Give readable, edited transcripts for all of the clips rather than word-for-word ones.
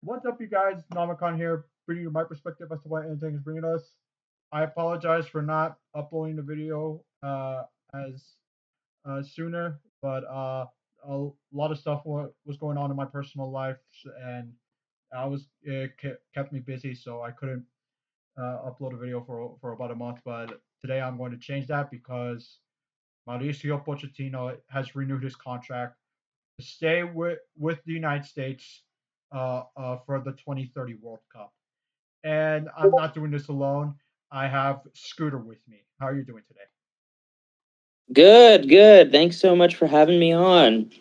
What's up, you guys? Nomicon here, bringing you my perspective as to why anything is bringing us. I apologize for not uploading the video as sooner, but a lot of stuff was going on in my personal life, and it kept me busy, so I couldn't upload a video for about a month. But today I'm going to change that because Mauricio Pochettino has renewed his contract to stay with the United States for the 2030 World Cup. And I'm not doing this alone. I have Scooter with me. How are you doing today? Good, good. Thanks so much for having me on.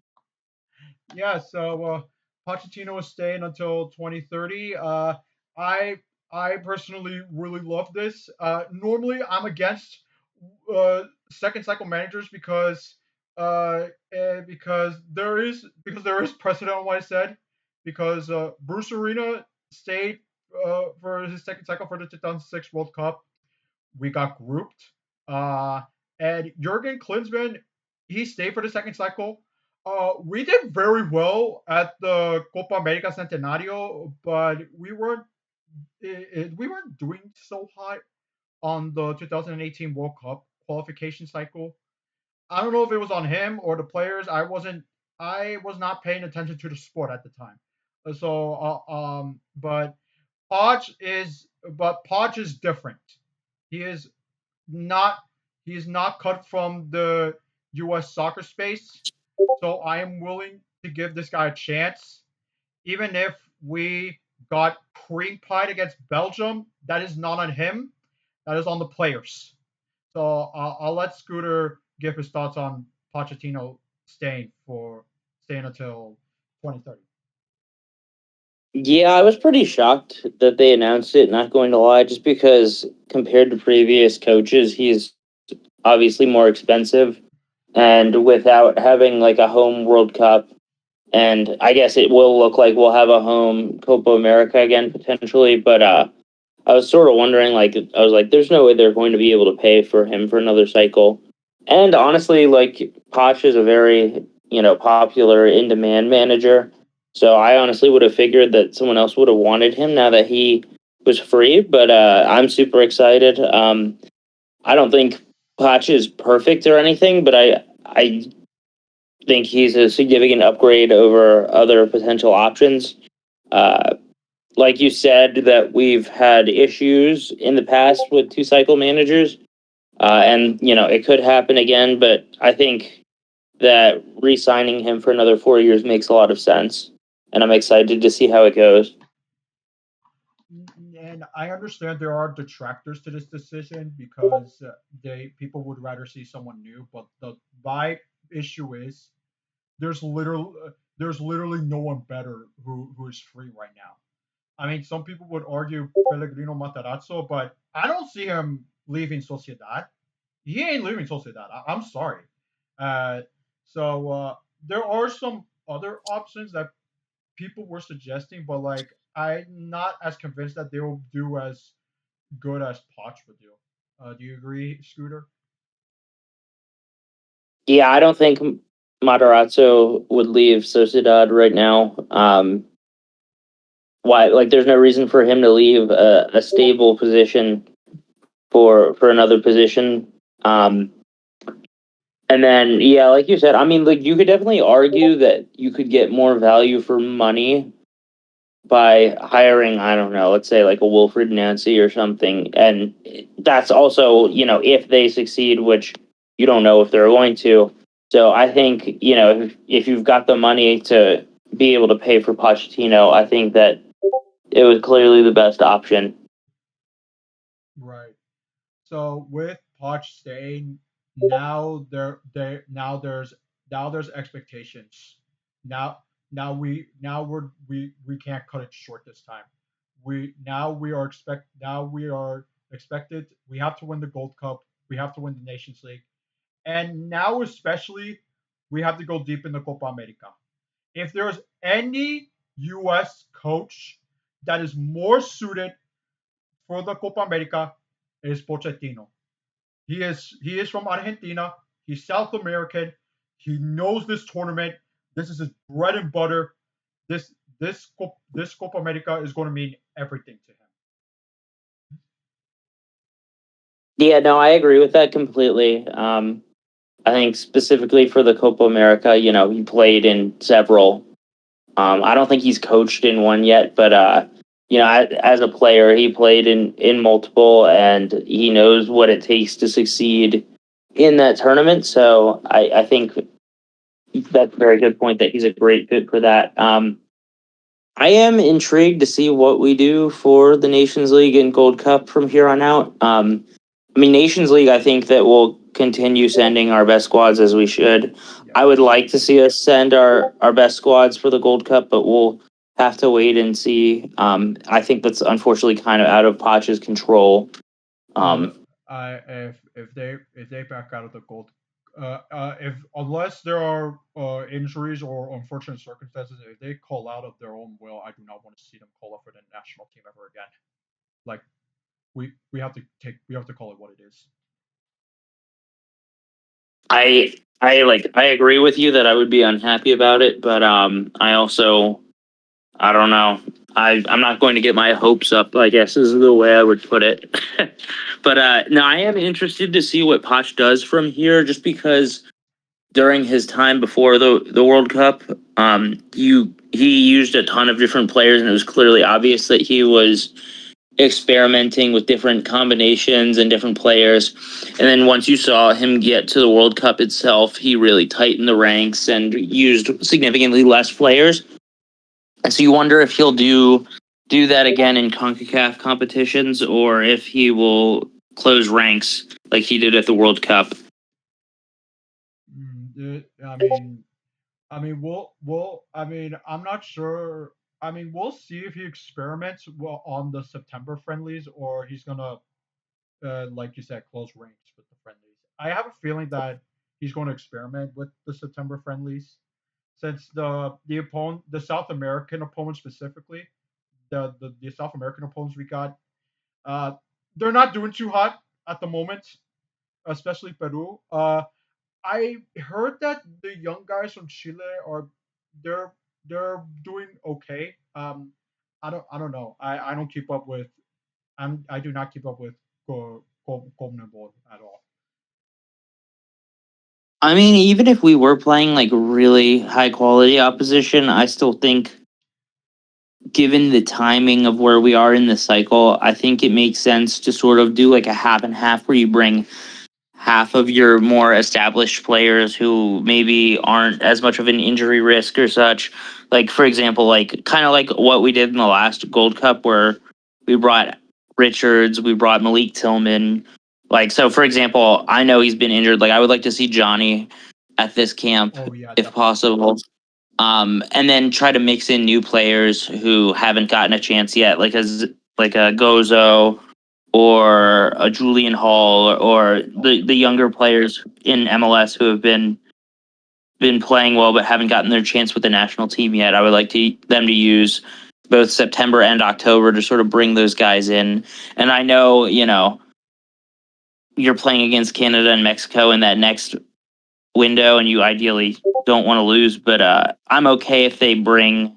Yeah, so Pochettino is staying until 2030. I I personally really love this. Normally, I'm against second cycle managers because there is precedent on what I said. Because Bruce Arena stayed for his second cycle for the 2006 World Cup. We got grouped. Uh, and Jurgen Klinsmann, he stayed for the second cycle. We did very well at the Copa America Centenario, but we weren't doing so hot on the 2018 World Cup qualification cycle. I don't know if it was on him or the players. I was not paying attention to the sport at the time. But Poch is different. He is not he's not cut from the U.S. soccer space, so I am willing to give this guy a chance, even if we got cream pie against Belgium. That is not on him. That is on the players. So I'll let Scooter give his thoughts on Pochettino staying until 2030. Yeah, I was pretty shocked that they announced it, not going to lie, just because compared to previous coaches, he's obviously more expensive. And without having like a home World Cup, and I guess it will look like we'll have a home Copa America again potentially, but I was sort of wondering, like, I was like, there's no way they're going to be able to pay for him for another cycle. And honestly, like, Poch is a very, popular in demand manager. So I honestly would have figured that someone else would have wanted him now that he was free. But I'm super excited. I don't think Poch is perfect or anything, but I think he's a significant upgrade over other potential options. Uh, like you said, that we've had issues in the past with two cycle managers, and it could happen again. But I think that re-signing him for another 4 years makes a lot of sense, and I'm excited to see how it goes. And I understand there are detractors to this decision because they people would rather see someone new. But my issue is there's literally no one better who is free right now. I mean, some people would argue Pellegrino Matarazzo, but I don't see him leaving Sociedad. He ain't leaving Sociedad. I'm sorry. Uh, so there are some other options that people were suggesting, but like I'm not as convinced that they will do as good as Poch would do. Do you agree, Scooter? Yeah, I don't think Matarazzo would leave Sociedad right now. Why? Like, there's no reason for him to leave a stable position for another position. Um, And then, yeah, like you said, I mean, like you could definitely argue that you could get more value for money by hiring, I don't know, let's say like a Wilfred Nancy or something. And that's also, if they succeed, which you don't know if they're going to. So I think, if you've got the money to be able to pay for Pochettino, I think that it was clearly the best option. Right. So with Poch staying, now there's expectations. Now we can't cut it short this time. We are expected. We have to win the Gold Cup. We have to win the Nations League, and now especially we have to go deep in the Copa America. If there's any U.S. coach that is more suited for the Copa America, it is Pochettino. He is from Argentina. He's South American. He knows this tournament. This is his bread and butter. This this Copa America is going to mean everything to him. Yeah, no, I agree with that completely. I think specifically for the Copa America, he played in several. I don't think he's coached in one yet, but as a player, he played in multiple, and he knows what it takes to succeed in that tournament. So I think that's a very good point that he's a great fit for that. I am intrigued to see what we do for the Nations League and Gold Cup from here on out. I mean, Nations League, I think that we'll continue sending our best squads as we should. I would Yes. like to see us send our best squads for the Gold Cup, but we'll have to wait and see. I think that's unfortunately kind of out of Poch's control. Uh, Um, I if they back out of the gold, if unless there are injuries or unfortunate circumstances, if they call out of their own will, I do not want to see them call up for the national team ever again. Like we have to call it what it is. I agree with you that I would be unhappy about it, but I also I don't know. I'm not going to get my hopes up, I guess is the way I would put it. But no, I am interested to see what Poch does from here, just because during his time before the World Cup, he used a ton of different players, and it was clearly obvious that he was experimenting with different combinations and different players. And then once you saw him get to the World Cup itself, he really tightened the ranks and used significantly less players. And so you wonder if he'll do that again in CONCACAF competitions, or if he will close ranks like he did at the World Cup. I'm not sure. I mean, we'll see if he experiments on the September friendlies or he's gonna, like you said, close ranks with the friendlies. I have a feeling that he's going to experiment with the September friendlies, since the South American opponents specifically, the South American opponents we got, uh, they're not doing too hot at the moment, especially Peru. I heard that the young guys from Chile are they're they're doing okay. I don't know. I don't keep up with I do not keep up with Conmebol at all. I mean, even if we were playing like really high quality opposition, I still think, given the timing of where we are in the cycle, I think it makes sense to sort of do like a half and half where you bring half of your more established players who maybe aren't as much of an injury risk or such. Like, for example, like kind of like what we did in the last Gold Cup where we brought Richards, we brought Malik Tillman. Like, so for example, I know he's been injured. Like, I would like to see Johnny at this camp Oh yeah, if definitely. possible. And then try to mix in new players who haven't gotten a chance yet, like a Gozo or a Julian Hall, or the younger players in MLS who have been playing well but haven't gotten their chance with the national team yet. I would like them to use both September and October to sort of bring those guys in. And I know, you're playing against Canada and Mexico in that next window, and you ideally don't want to lose, but I'm okay if they bring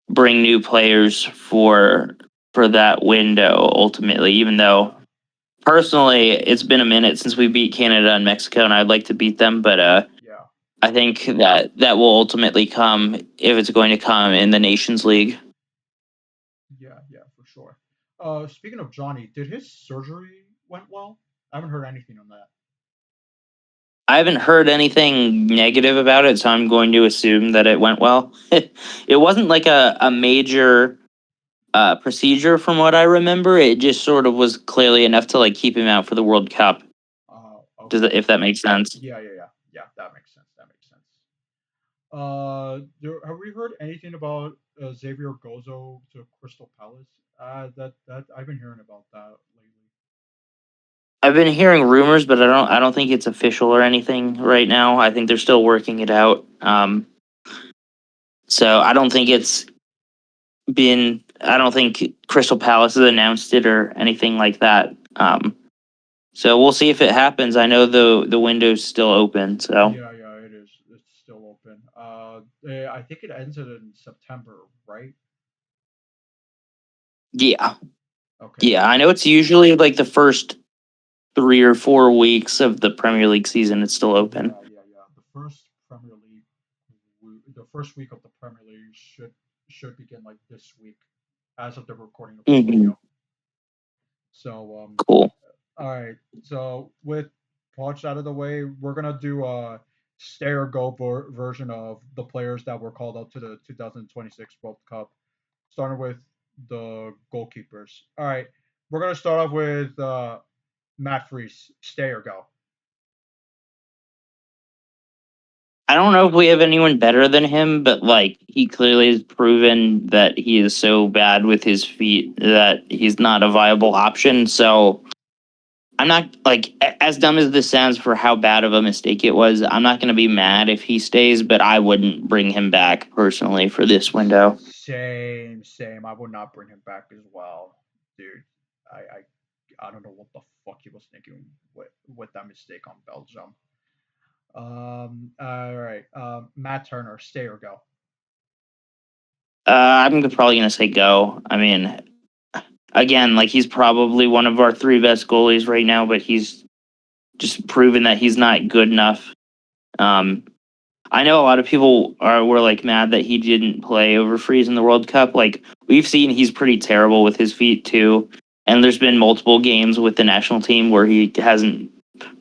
new players for that window ultimately, even though Yeah, personally it's been a minute since we beat Canada and Mexico, and I'd like to beat them, but yeah, I think that will ultimately come, if it's going to come, in the Nations League. yeah, for sure. Speaking of Johnny, did his surgery went well? I haven't heard anything on that. I haven't heard anything negative about it, so I'm going to assume that it went well. It wasn't like a major procedure from what I remember. It just sort of was clearly enough to like keep him out for the World Cup. Okay. If that makes sense? Yeah. That makes sense. That makes sense. Have we heard anything about Xavier Gozo to Crystal Palace? That I've been hearing about that lately. I've been hearing rumors, but I don't think it's official or anything right now. I think they're still working it out. So I don't think Crystal Palace has announced it or anything like that. So we'll see if it happens. I know the window's still open. So Yeah, it is. It's still open. I think it ends in September, right? Yeah. Okay. Yeah, I know it's usually like the first 3 or 4 weeks of the Premier League season. It's still open. Yeah. The first Premier League, the first week of the Premier League should begin like this week, as of the recording of this Hmm. video. So Cool. all right. So with Poch out of the way, we're gonna do a stay or go version of the players that were called up to the 2026 World Cup, starting with the goalkeepers. All right. We're gonna start off with Matt Freese. Stay or go? I don't know if we have anyone better than him, but like he clearly has proven that he is so bad with his feet that he's not a viable option. So I'm not like as dumb as this sounds for how bad of a mistake it was. I'm not going to be mad if he stays, but I wouldn't bring him back personally for this window. Same. I would not bring him back as well, dude. I don't know what the fuck he was thinking with that mistake on Belgium. All right. Matt Turner, stay or go? I'm probably going to say go. I mean, again, like he's probably one of our three best goalies right now, but he's just proven that he's not good enough. Um, I know a lot of people were like mad that he didn't play over Freeze in the World Cup. Like we've seen, he's pretty terrible with his feet too. And there's been multiple games with the national team where he hasn't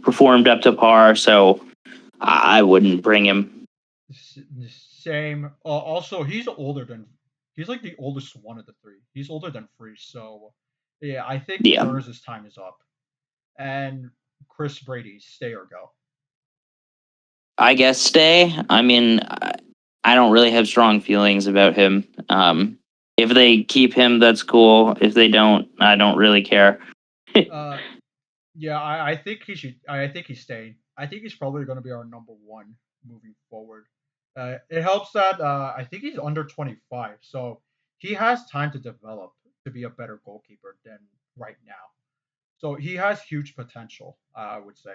performed up to par. So I wouldn't bring him. Same. Also, he's like the oldest one of the three. He's older than Freeze, so yeah, I think Yeah, Turner's time is up. And Chris Brady, stay or go? I guess stay. I mean, I don't really have strong feelings about him. If they keep him, that's cool. If they don't, I don't really care. Uh, yeah, I think he should. I think he's staying. I think he's probably going to be our number one moving forward. It helps that I think he's under 25, so he has time to develop to be a better goalkeeper than right now. So he has huge potential, I would say.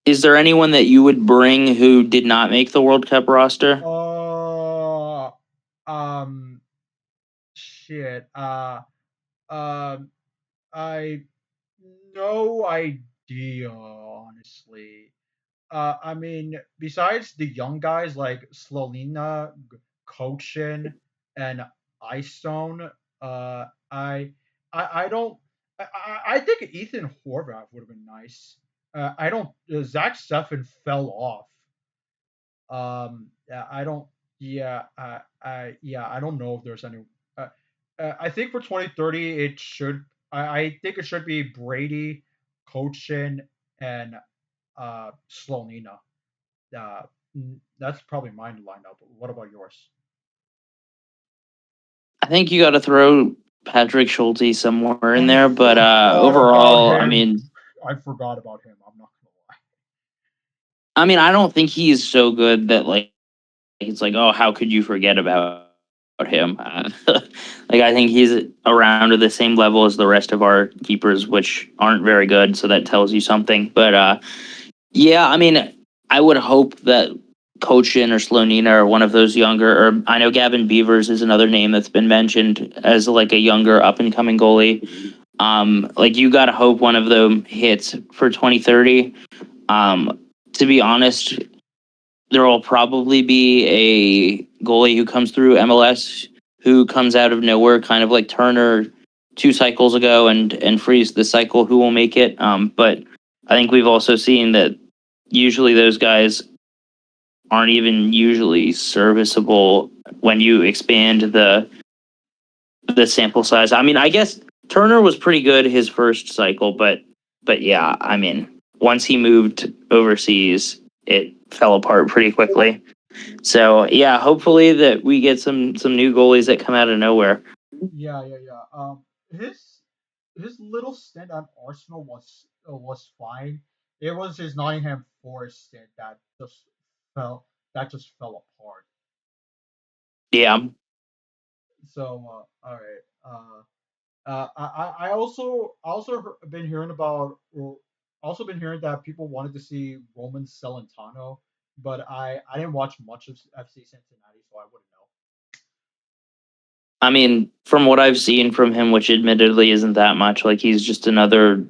Is there anyone that you would bring who did not make the World Cup roster? Uh, um, shit. Um, I no idea, honestly. I mean, besides the young guys like Slolina, Kochin, and Istone, I don't. I think Ethan Horvath would have been nice. I don't. Zach Steffen fell off. Yeah, I don't. Yeah, yeah, I don't know if there's any. Uh, I think for 2030, it should. I think it should be Brady, Kochin, and Slonina. That's probably mine lineup. What about yours? I think you got to throw Patrick Schulte somewhere in I there, but forgot about overall, I him. mean, I forgot about him. I'm not gonna I don't think he's so good that like it's like, oh, how could you forget about him? Like I think he's around to the same level as the rest of our keepers, which aren't very good. So that tells you something. But yeah, I mean, I would hope that Cochin or Slonina or one of those younger, or I know Gavin Beavers is another name that's been mentioned as like a younger up and coming goalie. Like you got to hope one of them hits for 2030. Um, to be honest, there will probably be a goalie who comes through MLS who comes out of nowhere, kind of like Turner 2 cycles ago, and freeze the cycle who will make it. But I think we've also seen that usually those guys aren't even usually serviceable when you expand the sample size. I mean, I guess Turner was pretty good his first cycle, but yeah, I mean, once he moved overseas, it fell apart pretty quickly. So yeah, hopefully that we get some new goalies that come out of nowhere. Yeah. His his little stint at Arsenal was fine. It was his Nottingham Forest stint fell that just fell apart. Yeah, So all right. I also been hearing about or also been hearing that people wanted to see Roman Celentano but I didn't watch much of FC Cincinnati, so I wouldn't know. I mean, from what I've seen from him, which admittedly isn't that much, like he's just another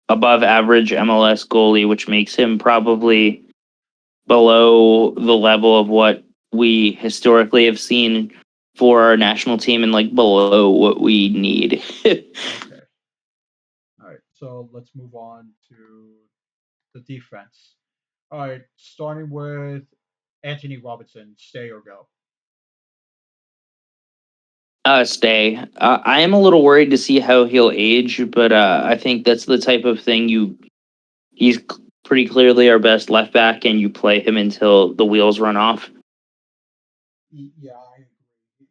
above average MLS goalie, which makes him probably below the level of what we historically have seen for our national team and like below what we need. Okay. All right. So let's move on to the defense. All right. Starting with Anthony Robinson, stay or go. Stay. I am a little worried to see how he'll age, but I think that's the type of thing he's pretty clearly our best left back, and you play him until the wheels run off Yeah, I agree.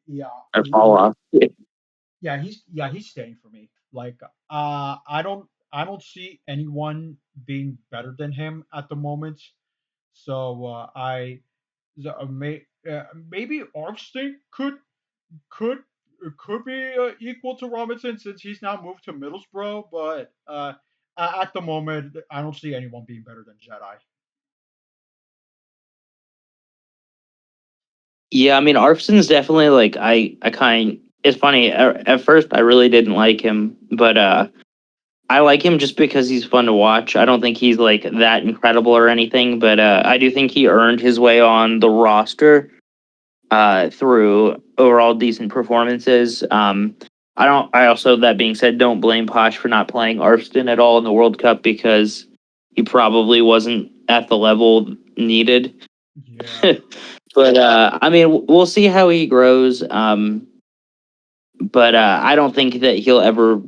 Yeah, or fall off. he's staying for me. Like, I don't see anyone being better than him at the moment. So maybe Armstead could could be equal to Robinson since he's now moved to Middlesbrough, but at the moment, I don't see anyone being better than Jedi. Yeah, I mean, Arfson's definitely like I kind. It's funny. At first, I really didn't like him, but I like him just because he's fun to watch. I don't think he's like that incredible or anything, but I do think he earned his way on the roster through overall decent performances. I don't. I also, that being said, don't blame Poch for not playing Arston at all in the World Cup because he probably wasn't at the level needed. Yeah, But I mean, we'll see how he grows. But I don't think that he'll ever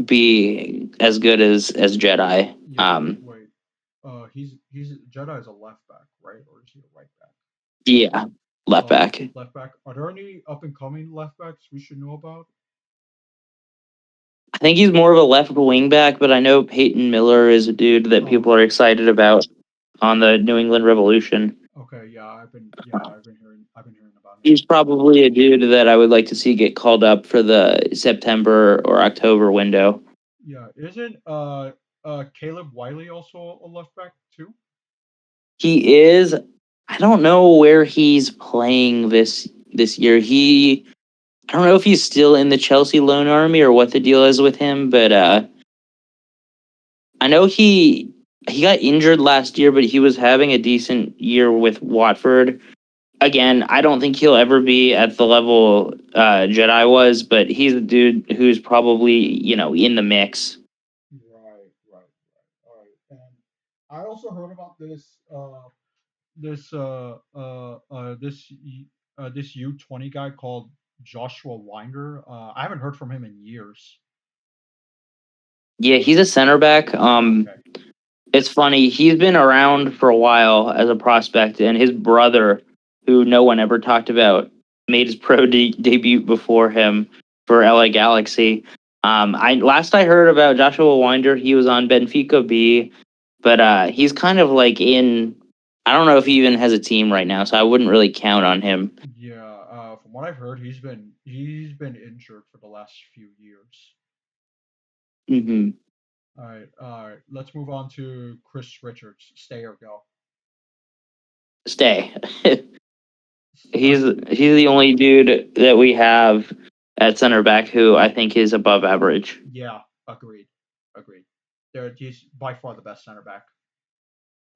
be as good as Jedi. yeah. Wait, he's Jedi is a left back, right, or is he a right back? Yeah, left back. Left back. Are there any up and coming left backs we should know about? I think he's more of a left wing back, but I know Peyton Miller is a dude that Oh, people are excited about on the New England Revolution. okay. I've been hearing about him. He's probably a dude that I would like to see get called up for the September or October window. Yeah, isn't Caleb Wiley also a left back too? He is. I don't know where he's playing this year. I don't know if he's still in the Chelsea loan army or what the deal is with him, but I know he got injured last year, but he was having a decent year with Watford. Again, I don't think he'll ever be at the level Jedi was, but he's a dude who's probably in the mix. Right. All right. And I also heard about this U20 guy called Joshua Winder. I haven't heard from him in years. Yeah, he's a center back. Okay. It's funny. He's been around for a while as a prospect, and his brother, who no one ever talked about, made his debut before him for LA Galaxy. I last I heard about Joshua Winder, he was on Benfica B, but he's kind of like in. I don't know if he even has a team right now, so I wouldn't really count on him. Yeah. From what I've heard, he's been injured for the last few years. Hmm. All right. All right. Let's move on to Chris Richards. Stay or go. Stay. Uh, He's the only dude that we have at center back who I think is above average. yeah. Agreed. Agreed. He's by far the best center back.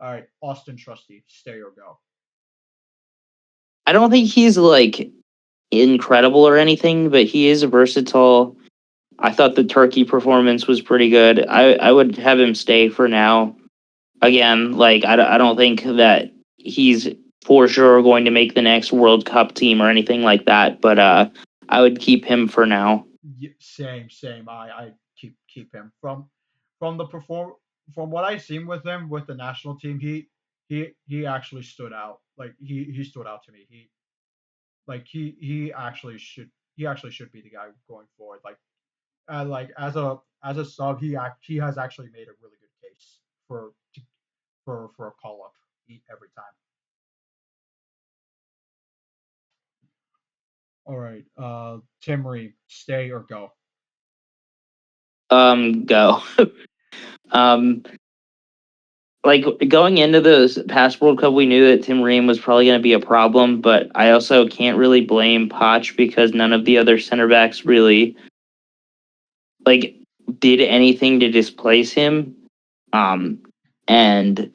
All right. Austin Trusty. Stay or go. I don't think he's like incredible or anything, but he is versatile. I thought the Turkey performance was pretty good. I would have him stay for now. Again, like I don't think that he's for sure going to make the next World Cup team or anything like that, but I would keep him for now. Same. I keep him from the perform from what I've seen with him with the national team. He actually stood out. Like he stood out to me. He actually should be the guy going forward. Like as a sub, he has actually made a really good case for a call up every time. All right, Tim Ream, stay or go. Go. um, like going into the past World Cup, we knew that Tim Ream was probably going to be a problem, but I also can't really blame Poch because none of the other center backs really like did anything to displace him. And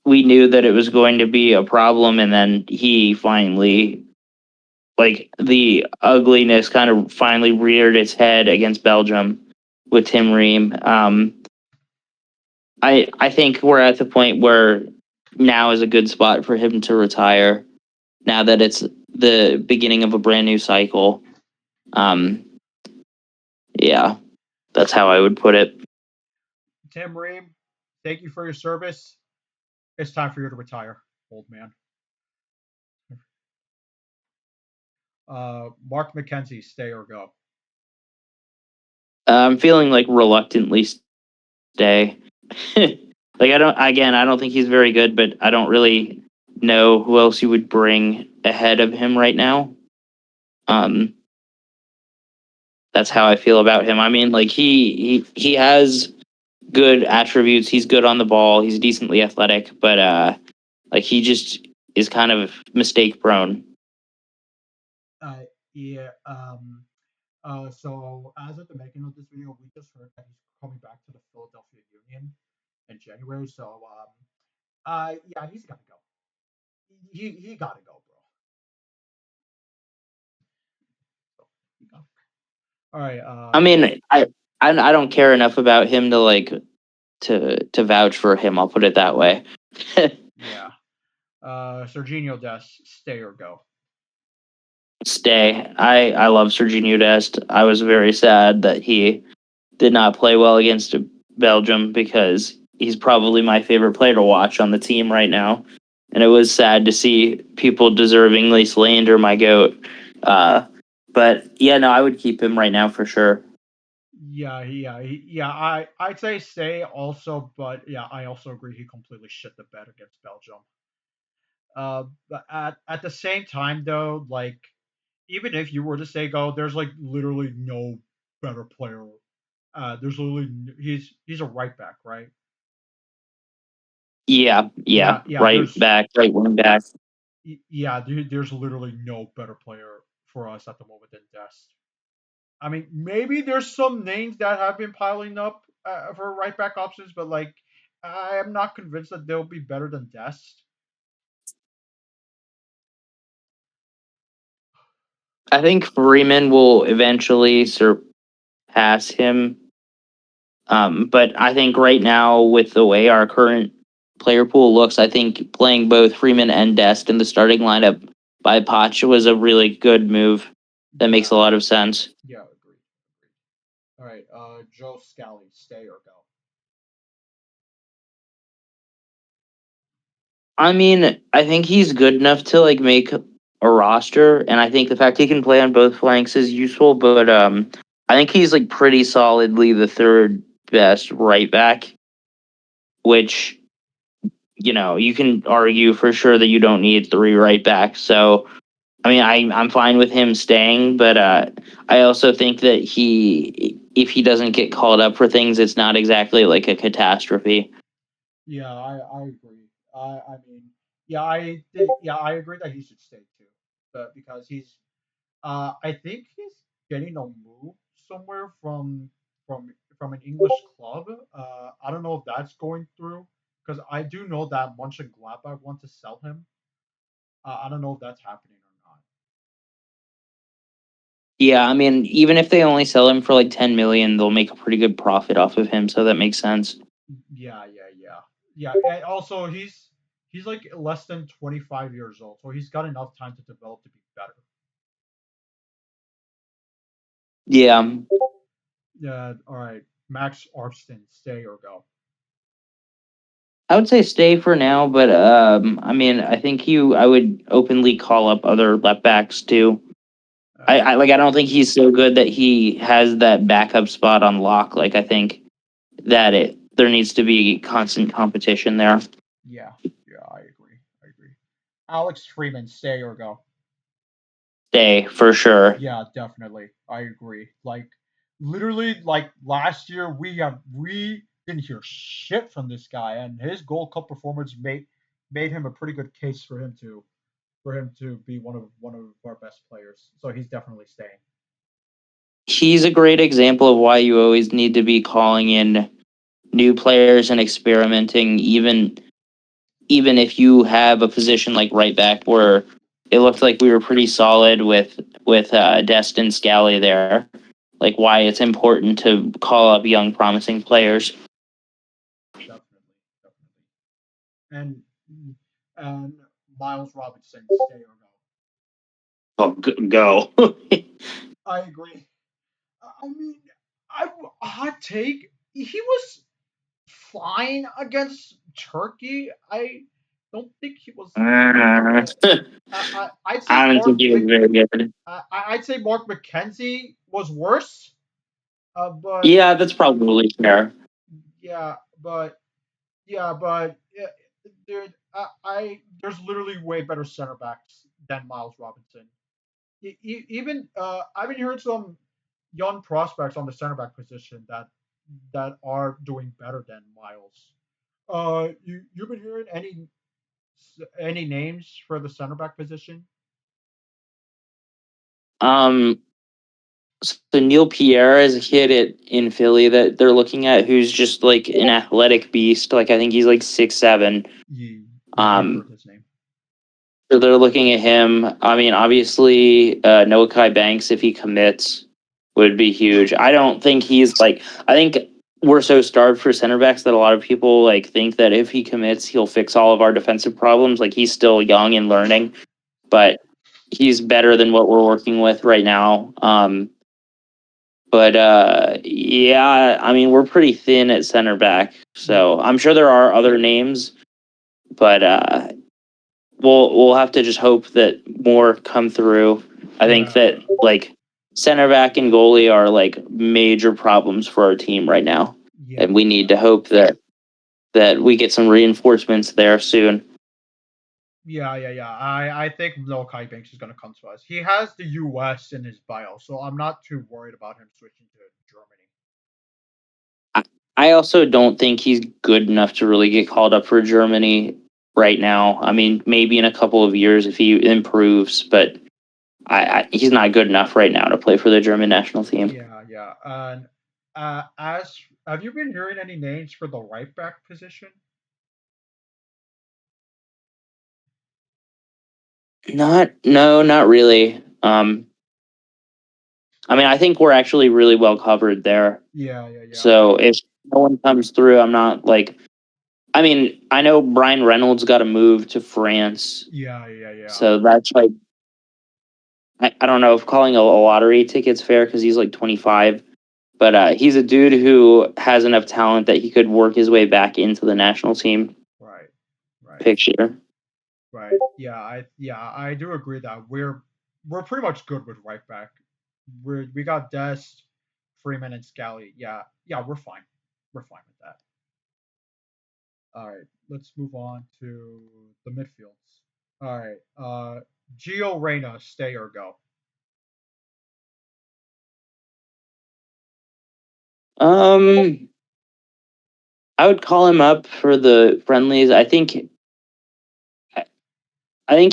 we knew that it was going to be a problem, and then he finally, like, the ugliness kind of finally reared its head against Belgium with Tim Ream. I think we're at the point where now is a good spot for him to retire. Now that it's the beginning of a brand new cycle. Um, yeah, that's how I would put it. Tim Ream, thank you for your service. It's time for you to retire, old man. Mark McKenzie, stay or go. I'm feeling like reluctantly stay. Like I don't think he's very good, but I don't really know who else you would bring ahead of him right now. Um, that's how I feel about him. I mean, like he has good attributes. He's good on the ball. He's decently athletic, but like he just is kind of mistake prone. Uh, yeah. So as of the making of this video, we just heard that he's coming back to the Philadelphia Union in January. So yeah, he's gotta go. He gotta go, bro. He gotta go. All right. I mean, I don't care enough about him to like to vouch for him. I'll put it that way. Yeah. Serginho Des, stay or go. Stay. I love Serginho Dest. I was very sad that he did not play well against Belgium because he's probably my favorite player to watch on the team right now. And it was sad to see people deservingly slander my goat. Uh, but yeah, no, I would keep him right now for sure. Yeah. I'd say stay also, but yeah, I also agree he completely shit the bed against Belgium. But at the same time though, like even if you were to say go, there's like literally no better player. There's literally he's a right back, right? Yeah, yeah. Yeah. Right back, right wing back. Yeah, there's literally no better player for us at the moment than Dest. I mean, maybe there's some names that have been piling up for right back options, but like I am not convinced that they'll be better than Dest. I think Freeman will eventually surpass him. But I think right now, with the way our current player pool looks, I think playing both Freeman and Dest in the starting lineup by Poch was a really good move. That makes Yeah, a lot of sense. yeah, agreed. All right, Joe Scally, stay or go. I mean, I think he's good enough to like make a roster, and I think the fact he can play on both flanks is useful. But I think he's like pretty solidly the third best right back, which you can argue for sure that you don't need three right backs. So I mean, I'm fine with him staying, but I also think that if he doesn't get called up for things, it's not exactly like a catastrophe. Yeah, I agree. I mean, yeah, I agree that he should stay too, but because I think he's getting a move somewhere from an English club. I don't know if that's going through because I do know that Mönchengladbach want to sell him. I don't know if that's happening or not. Yeah, I mean, even if they only sell him for like 10 million, they'll make a pretty good profit off of him, so that makes sense. Yeah. And also, he's like less than 25 years old, so he's got enough time to develop to be better. Yeah, Yeah. All right, Max Arpston, stay or go. I would say stay for now, but I mean, I would openly call up other left backs too. Uh, I don't think he's so good that he has that backup spot on lock. Like I think that it there needs to be constant competition there. yeah, yeah, I agree. Alex Freeman, stay or go. Stay for sure. Yeah, definitely. I agree. Like literally like last year we didn't hear shit from this guy, and his Gold Cup performance made him a pretty good case for him to be one of our best players. So he's definitely staying. He's a great example of why you always need to be calling in new players and experimenting, even if you have a position like right back where it looked like we were pretty solid with Destin Scally there. Like why it's important to call up young promising players. Definitely, definitely. And Miles Robinson, stay or go. Oh, go. I agree. I mean, I hot take. He was fine against Turkey. I don't think he was. I I'd say don't think he was very good. I'd say Mark McKenzie was worse. But Yeah, that's probably fair. yeah, but yeah, dude, there's literally way better center backs than Miles Robinson. Even I've been hearing some young prospects on the center back position that are doing better than Miles. You've been hearing any names for the center back position? Um, so Neil Pierre is a kid in Philly that they're looking at who's just like an athletic beast. Like I think he's like 6'7". Yeah, I've Um, heard his name. so they're looking at him. I mean, obviously, Noah Kai Banks, if he commits, would be huge. I don't think he's like. I think we're so starved for center backs that a lot of people like think that if he commits, he'll fix all of our defensive problems. Like he's still young and learning, but he's better than what we're working with right now. But yeah, I mean, we're pretty thin at center back, so I'm sure there are other names, but we'll have to just hope that more come through. I think Yeah, that like center back and goalie are like major problems for our team right now, yeah, and we need yeah. to hope that we get some reinforcements there soon. Yeah. I think Malachi Banks is going to come to us. He has the U.S. in his bio, so I'm not too worried about him switching to Germany. I I also don't think he's good enough to really get called up for Germany right now. I mean, maybe in a couple of years if he improves, but he's not good enough right now to play for the German national team. Yeah. And as have you been hearing any names for the right back position? Not really. I mean, I think we're actually really well covered there. Yeah. So if no one comes through, I'm not like. I mean, I know Brian Reynolds got to move to France, Yeah. so that's like I don't know if calling a lottery ticket's fair because he's like 25, but he's a dude who has enough talent that he could work his way back into the national team Right. Right. picture. Right. I do agree that we're pretty much good with right back. We got Dest, Freeman, and Scally. Yeah, we're fine. We're fine with that. All right, let's move on to the midfields. All right, Gio Reyna, stay or go? Um, I would call him up for the friendlies. I think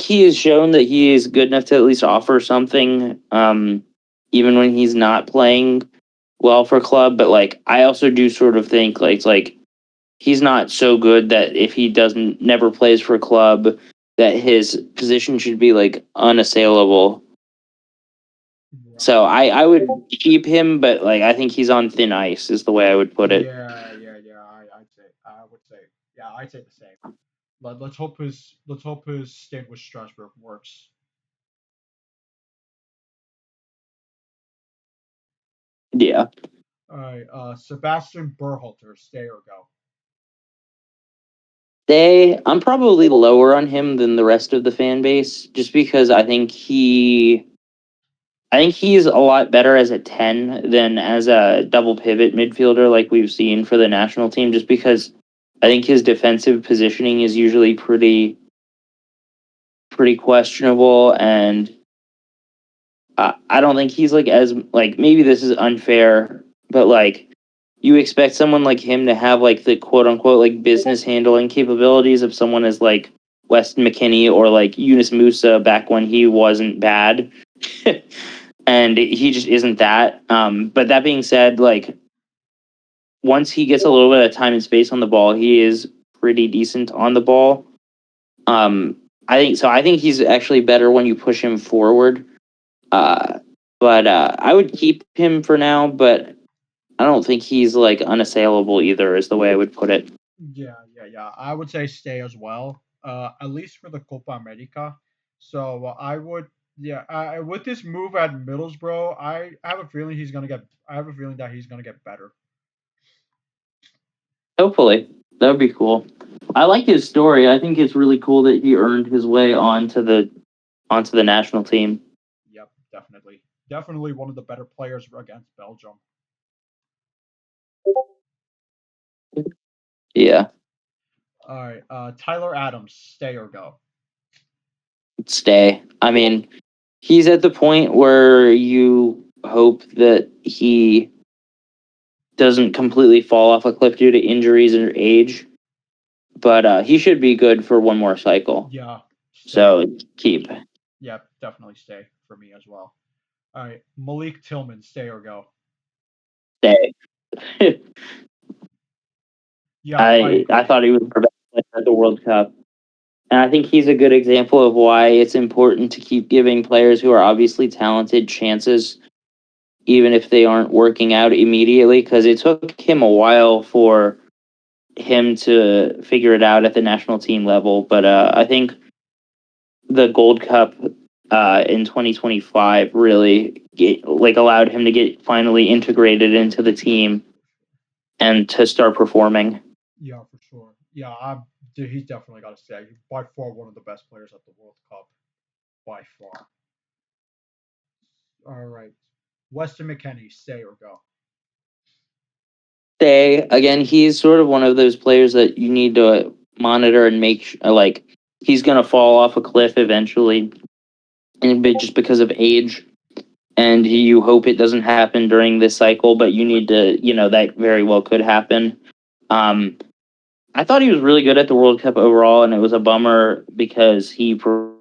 he has shown that he is good enough to at least offer something, even when he's not playing well for club. But like, I also do sort of think like he's not so good that if he doesn't never plays for club, that his position should be like unassailable. So Right. I would keep him, but like I think he's on thin ice is the way I would put it. Yeah. I would say, yeah, I'd say the same. Let's hope his stint with Strasbourg works. Yeah. All right, Sebastian Berhalter, stay or go? I'm probably lower on him than the rest of the fan base just because I think he's a lot better as a 10 than as a double pivot midfielder like we've seen for the national team just because I think his defensive positioning is usually pretty questionable and I don't think he's like as like maybe this is unfair but like you expect someone like him to have like the quote unquote like business handling capabilities of someone as like Weston McKinney or like Yunus Musa back when he wasn't bad. And he just isn't that. But that being said, like once he gets a little bit of time and space on the ball, he is pretty decent on the ball. I think so. I think he's actually better when you push him forward. Uh, but I would keep him for now. But I don't think he's like unassailable either. Is the way I would put it. Yeah. I would say stay as well. At least for the Copa America. So I would, yeah. With this move at Middlesbrough, I have a feeling he's gonna get. I have a feeling that he's gonna get better. Hopefully, that would be cool. I like his story. I think it's really cool that he earned his way onto the national team. Yep, definitely one of the better players against Belgium. Yeah, All right, Tyler Adams, stay or go? stay. I mean, he's at the point where you hope that he doesn't completely fall off a cliff due to injuries or age, but he should be good for one more cycle. Yeah, stay. So keep Yep, definitely stay for me as well. All right, Malik Tillman, stay or go? stay. Yeah, I I agree. thought he was our best player at the World Cup. And I think he's a good example of why it's important to keep giving players who are obviously talented chances, even if they aren't working out immediately, because it took him a while for him to figure it out at the national team level. But I think the Gold Cup in 2025 really allowed him to get finally integrated into the team and to start performing. Yeah, for sure. Yeah, dude, he's definitely got to stay. He's by far one of the best players at the World Cup, by far. All right, Weston McKennie, stay or go? Say again, he's sort of one of those players that you need to monitor and make like he's gonna fall off a cliff eventually, and just because of age. And you hope it doesn't happen during this cycle, but you need to, that very well could happen. Um, I thought he was really good at the World Cup overall, and it was a bummer because he performed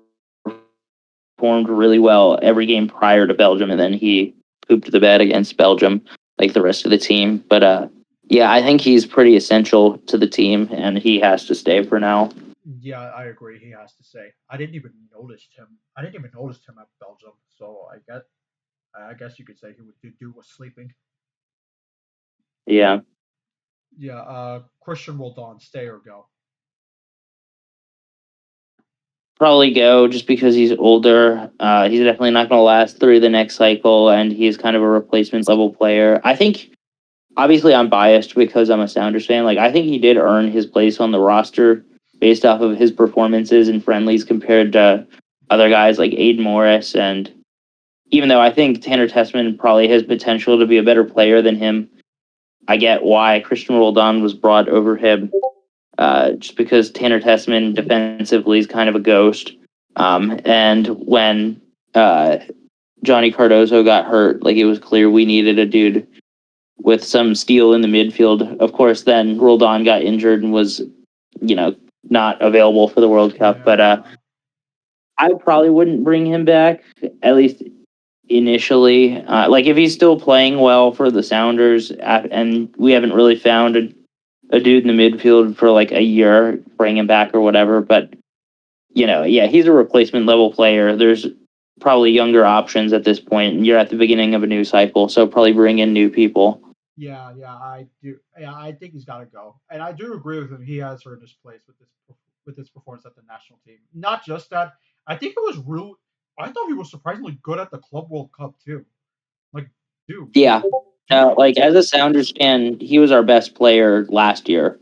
really well every game prior to Belgium, and then he pooped the bed against Belgium, like the rest of the team. But yeah, I think he's pretty essential to the team, and he has to stay for now. Yeah, I agree. He has to stay. I didn't even notice him. I didn't even notice him at Belgium. So I guess you could say he would do was sleeping. Yeah, Yeah, Christian Roldan, stay or go? probably go just because he's older. He's definitely not going to last through the next cycle, and he's kind of a replacement level player. I think obviously I'm biased because I'm a Sounders fan. Like I think he did earn his place on the roster based off of his performances in friendlies compared to other guys like Aiden Morris. And even though I think Tanner Tessman probably has potential to be a better player than him, I get why Christian Roldan was brought over him. Just because Tanner Tessman defensively is kind of a ghost. And when uh, Johnny Cardozo got hurt, like it was clear we needed a dude with some steel in the midfield. Of course, then Roldan got injured and was, you know, not available for the World Cup. But Yeah, I probably wouldn't bring him back, at least initially. Like if he's still playing well for the Sounders, and we haven't really found a dude in the midfield for like a year, bring him back or whatever. But yeah, he's a replacement level player. There's probably younger options at this point, and you're at the beginning of a new cycle, so probably bring in new people. yeah, I do. Yeah, I think he's got to go, and I do agree with him. He has earned his place with this performance at the national team. Not just that, I think it was real. I thought he was surprisingly good at the Club World Cup too. Like, dude, Yeah. dude, Like as a Sounders fan, he was our best player last year,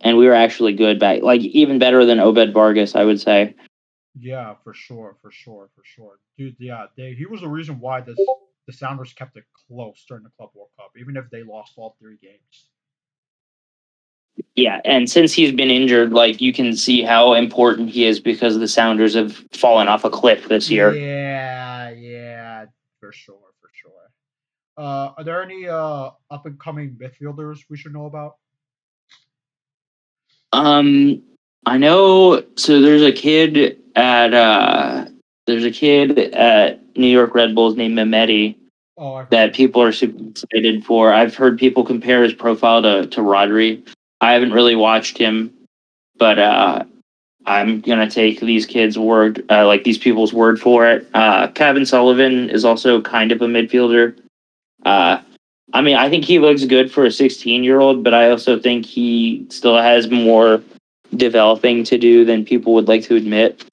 and we were actually good back, like even better than Obed Vargas, I would say. yeah, for sure, dude. Yeah, he was the reason why the Sounders kept it close during the Club World Cup, even if they lost all 3 games. Yeah, and since he's been injured, like you can see how important he is because the Sounders have fallen off a cliff this year. Yeah, for sure. Are there any up and coming midfielders we should know about? Um, I know. So there's a kid at New York Red Bulls named Mehmeti Oh, I heard that of him. people are super excited for. I've heard people compare his profile to Rodri. I haven't really watched him, but I'm gonna take these kids' word, like these people's word for it. Kevin Sullivan is also kind of a midfielder. Uh, I mean, I think he looks good for a 16-year-old, but I also think he still has more developing to do than people would like to admit.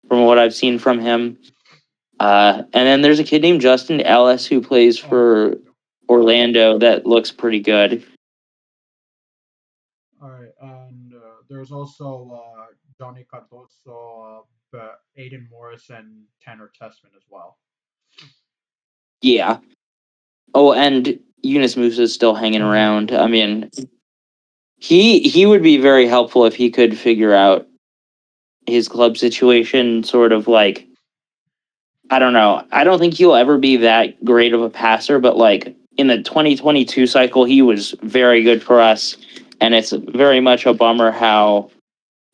From what I've seen from him, and then there's a kid named Justin Ellis who plays Oh, I heard of for him too. Orlando that looks pretty good. All right, and there's also Johnny Cardoso, Aiden Morris, and Tanner Tessman as well. Yeah. Oh, and Eunice Moose is still hanging Yeah, around. I mean, he would be very helpful if he could figure out his club situation. Sort of like, I don't know. I don't think he'll ever be that great of a passer, but like in the 2022 cycle, he was very good for us, and it's very much a bummer how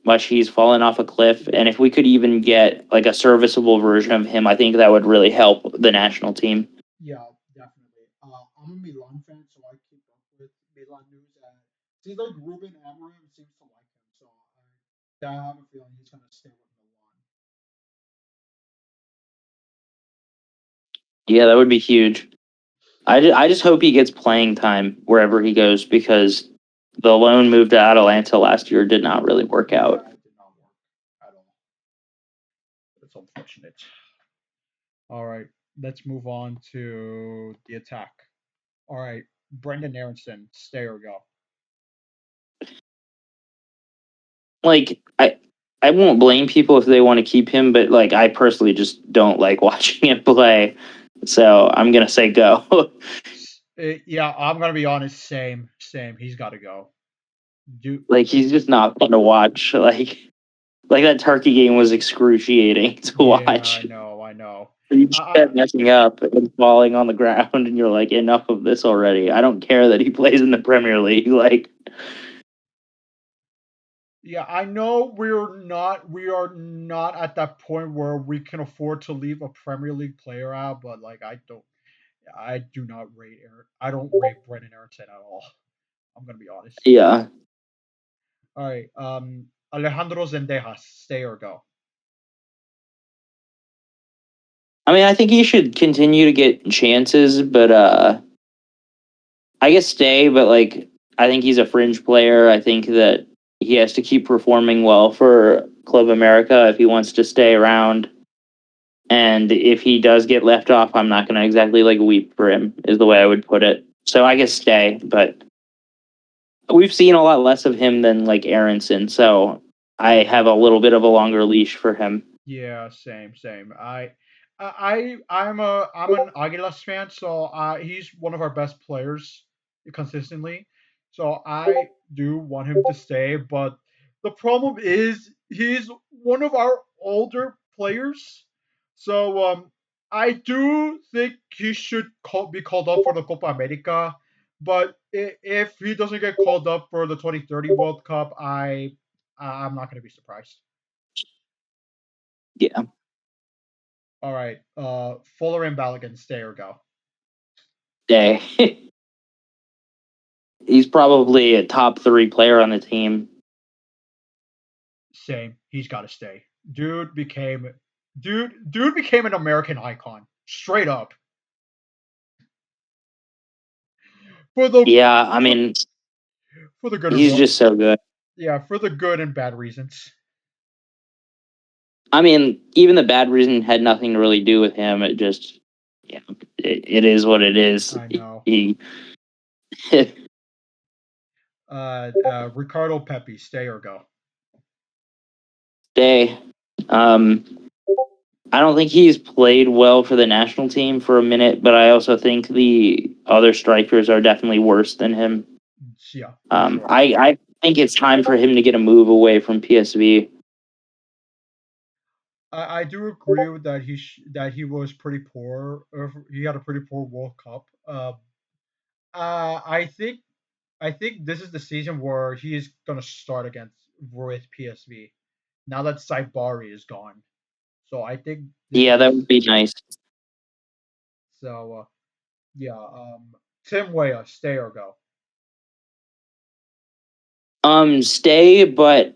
much he's fallen off a cliff. And if we could even get like a serviceable version of him, I think that would really help the national team. yeah, definitely. I'm a Milan fan, so I keep up with Milan news. And seems like Ruben Amorim seems to like him, so I have a feeling he's gonna stay with Milan. Yeah, that would be huge. I just hope he gets playing time wherever he goes because the loan move to Atalanta last year did not really work Yeah, out. it did not work at all. It's unfortunate. All right, let's move on to the attack. All right, Brendan Aronson, stay or go. Like I won't blame people if they want to keep him, but like I personally just don't like watching him play. So I'm gonna say go. Yeah, I'm gonna be honest. Same, same. He's got to go. Do Like he's just not fun to watch. Like that Turkey game was excruciating to Yeah, I watch. know, I know. You I, just I kept messing up and falling on the ground, and you're like, enough of this already. I don't care that he plays in the Premier League. Like, yeah, I know we are not at that point where we can afford to leave a Premier League player out, but like I do not rate I don't rate Brendan Aronson at all. I'm gonna be honest. yeah. All right, Alejandro Zendejas, stay or go. I mean, I think he should continue to get chances, but I guess stay. But like, I think he's a fringe player. I think that he has to keep performing well for Club America if he wants to stay around. And if he does get left off, I'm not going to exactly like weep for him, is the way I would put it. So I guess stay, but we've seen a lot less of him than like Aronson, so I have a little bit of a longer leash for him. Yeah, same, same. I'm an Aguilas fan, so he's one of our best players consistently. So I do want him to stay, but the problem is he's one of our older players. So I do think he should be called up for the Copa America. But if he doesn't get called up for the 2030 World Cup, I'm not going to be surprised. Yeah. All right. Fuller and Balogun, stay or go. Stay. He's probably a top three player on the team. Same. He's got to stay. Dude became an American icon. Straight up. For the Yeah, I for, mean, for the good and he's just so good. yeah, for the good and bad reasons. I mean, even the bad reason had nothing to really do with him. It just, yeah, it is what it is. I know. He, Ricardo Pepi, stay or go. stay. Um, I don't think he's played well for the national team for a minute, but I also think the other strikers are definitely worse than him. Yeah, for sure. I think it's time for him to get a move away from PSV. I do agree with that. That he was pretty poor. He had a pretty poor World Cup. I think this is the season where he is gonna start against with PSV. Now that Saibari is gone, so I think this Yeah, is that this. would be nice. So yeah, Tim Weah, stay or go. Stay, but